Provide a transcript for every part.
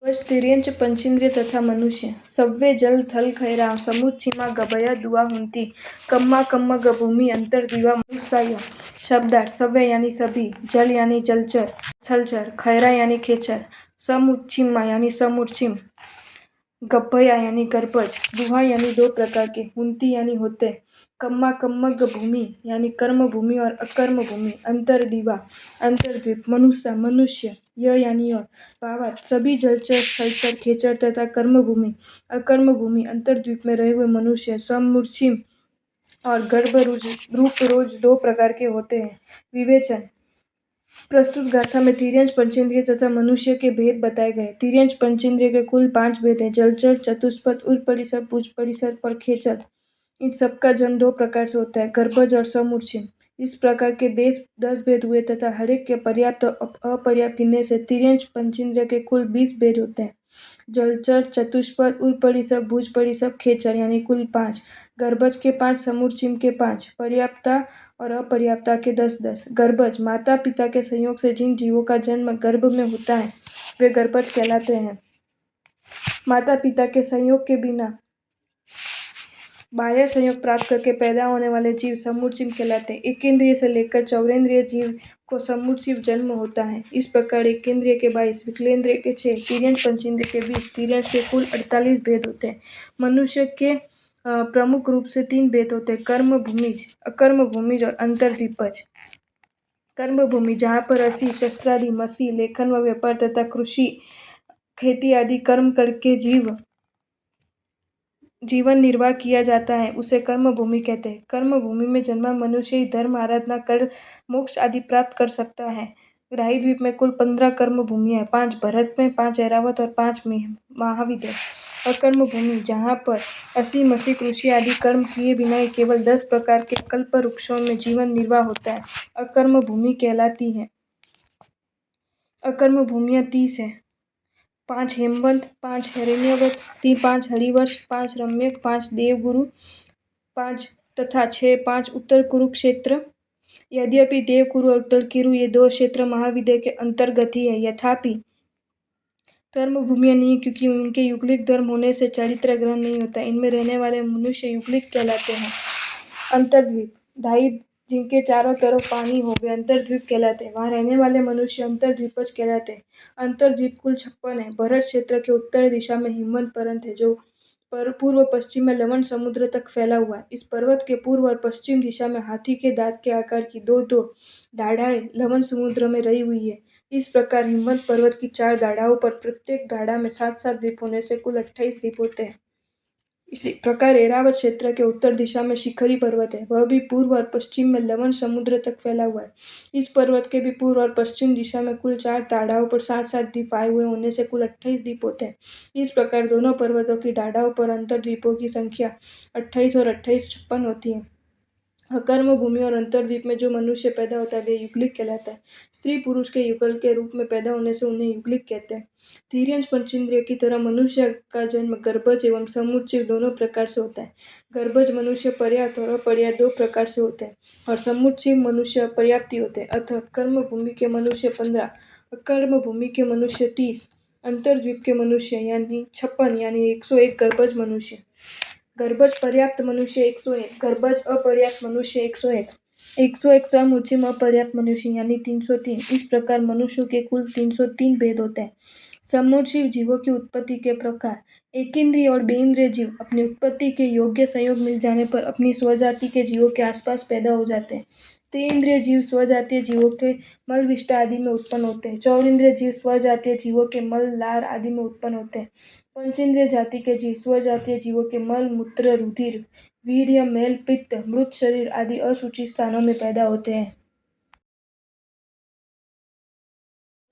वश तिर्यंच पंचेंद्रिय तथा मनुष्य सव्वे जल थल खैरा समुच्छिमा गभया दुआ हुंती कम्मा कम्म गभूमि अंतर्दीवा मनुष्य शब्दार्थ सव्वे यानी सभी, जल यानी जलचर, थलचर, खैरा यानी खेचर, समुच्छिमा यानी समुच्छिम, गभया यानी गर्भज, दुहा यानी दो प्रकार के, हुंती यानी होते, कम्मा कम्मग भूमि यानी कर्म भूमि और अकर्म भूमि, अंतर्दीवा अंतर्द्वीप, मनुष्य मनुष्य, य यानी और, भावार्थ सभी जलचर, थलचर, खेचर तथा कर्म भूमि अकर्म भूमि अंतर्द्वीप में रहे हुए मनुष्य समुच्छिम और गर्भ रूप रोज दो प्रकार के होते हैं। विवेचन। प्रस्तुत गाथा में तिर्यंच पंचेंद्रिय तथा मनुष्य के भेद बताए गए। तिर्यंच पंचेंद्रिय के कुल 5 भेद हैं: जलचर, चतुष्पद, उरपरिसर, भुजपरिसर और खेचर। इन सबका जन्म 2 प्रकार से होता है, गर्भज और समुच्छिम। इस प्रकार के 10 भेद हुए तथा हरेक के पर्याप्त अपर्याप्त गिनने से तिर्यंच पंचेंद्रिय के कुल 20 भेद होते हैं। जलचर, चतुष्पद, उरपरिसर, भुजपरिसर, खेचर यानी कुल 5, गर्भज के 5, समुच्छिम के 5, पर्याप्ता और अपर्याप्ता के 10-10। गर्भज माता पिता के संयोग से जिन जीवों का जन्म गर्भ में होता है वे गर्भज कहलाते हैं। माता पिता के संयोग के बिना बाह्य संयोग प्राप्त करके पैदा होने वाले जीव समुच्छिम कहलाते हैं। एकेंद्रिय से लेकर चौरेंद्रिय जीव को समुच्छिम जन्म होता है। इस प्रकार एकेंद्रिय के 22, विकलेंद्रिय के 6, तिर्यंच पंचेंद्रिय के 20, तिर्यंच के कुल 48 भेद होते हैं। मनुष्य के प्रमुख रूप से 3 भेद होते हैं: कर्म भूमिज, अकर्म भूमिज और अंतर्द्वीपज। कर्म भूमि जहाँ पर असी, शस्त्रादि, मसी, लेखन व व्यापार तथा कृषि, खेती आदि कर्म करके जीवन निर्वाह किया जाता है उसे कर्म भूमि कहते हैं। कर्म भूमि में जन्मा मनुष्य ही धर्म आराधना कर मोक्ष आदि प्राप्त कर सकता है। ग्राही द्वीप में कुल 15 कर्म भूमियां हैं, 5 भरत में, 5 ऐरावत और 5 महाविद्य। अकर्म भूमि जहाँ पर असी मसी कृषि आदि कर्म किए बिना ही केवल 10 प्रकार के कल्प वृक्षों में जीवन निर्वाह होता है, अकर्म भूमि कहलाती है। अकर्म भूमियां 30 है: 5 हेमवंत, 5 हिरण्यवत, 5 हरिवर्ष, 5 रम्यक, 5 देवगुरु, 5 तथा 5 उत्तर कुरुक्षेत्र। यद्यपि देवकुरु और उत्तर किरु ये 2 क्षेत्र महाविद्य के अंतर्गत ही है, यथापि कर्म भूमियां नहीं, क्योंकि उनके युगलिक धर्म होने से चारित्र ग्रहण नहीं होता। इनमें रहने वाले मनुष्य युगलिक कहलाते हैं। अंतर्द्वीप ढाई जिनके चारों तरफ पानी हो वे अंतर्द्वीप कहलाते हैं। वहाँ रहने वाले मनुष्य अंतर्द्वीपज कहलाते हैं। अंतर्द्वीप कुल 56 है। भरत क्षेत्र के उत्तर दिशा में हिमवंत पर्वत है जो पूर्व पश्चिम में लवण समुद्र तक फैला हुआ है। इस पर्वत के पूर्व और पश्चिम दिशा में हाथी के दांत के आकार की दो दाढ़ाएं लवण समुद्र में रही हुई है। इस प्रकार हिमवंत पर्वत की 4 दाढ़ाओं पर प्रत्येक दाढ़ा में 7-7 द्वीप होने से कुल 28 द्वीप होते हैं। इसी प्रकार ऐरावत क्षेत्र के उत्तर दिशा में शिखरी पर्वत है, वह भी पूर्व और पश्चिम में लवण समुद्र तक फैला हुआ है। इस पर्वत के भी पूर्व और पश्चिम दिशा में कुल 4 दाढ़ाओं पर 7-7 द्वीप आए हुए होने से कुल 28 द्वीप होते हैं। इस प्रकार दोनों पर्वतों की दाढ़ाओं पर अंतर्द्वीपों की संख्या 28 और 28 56 होती है। अकर्म भूमि और अंतर्द्वीप में जो मनुष्य पैदा होता है वे युगलिक कहलाता है। स्त्री पुरुष के युगल के रूप में पैदा होने से उन्हें युगलिक कहते हैं। तिर्यंच पंचेंद्रिय की तरह मनुष्य का जन्म गर्भज एवं समुच्चय दोनों प्रकार से होता है। गर्भज मनुष्य पर्याप्त और अपर्याप्त 2 प्रकार से होते हैं और समुच्चय मनुष्य अपर्याप्ति होते हैं। अतः कर्म भूमि के मनुष्य 15, अकर्म भूमि के मनुष्य 30, अंतर्द्वीप के मनुष्य यानी 56 यानी 101 गर्भज मनुष्य। गर्भज पर्याप्त मनुष्य 101, गर्भज अपर्याप्त मनुष्य 101, 101 समुच्चय अपर्याप्त मनुष्य यानी 303। इस प्रकार मनुष्यों के कुल 303 भेद होते हैं। समुच्चय जीवों की उत्पत्ति के प्रकार: एकेंद्रिय और बेइंद्रिय जीव अपनी उत्पत्ति के योग्य संयोग मिल जाने पर अपनी स्वजाति के जीवों के आसपास पैदा हो जाते हैं। त्रिइंद्रिय जीव स्वजातीय जीवों के मल विष्ट आदि में उत्पन्न होते हैं। चौरिंद्रिय जीव स्वजातीय जीवों के मल लार आदि में उत्पन्न होते हैं। पंचेंद्रिय जाति के जीव स्वजातीय जीवों के मल मूत्र रुधिर वीर्य मैल पित्त मृत शरीर आदि अशुचि स्थानों में पैदा होते हैं।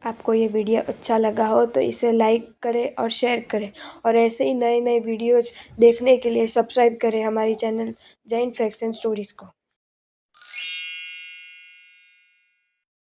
आपको ये वीडियो अच्छा लगा हो तो इसे लाइक करें और शेयर करें और ऐसे ही नए नए वीडियोज़ देखने के लिए सब्सक्राइब करें हमारी channel Jain facts and stories को।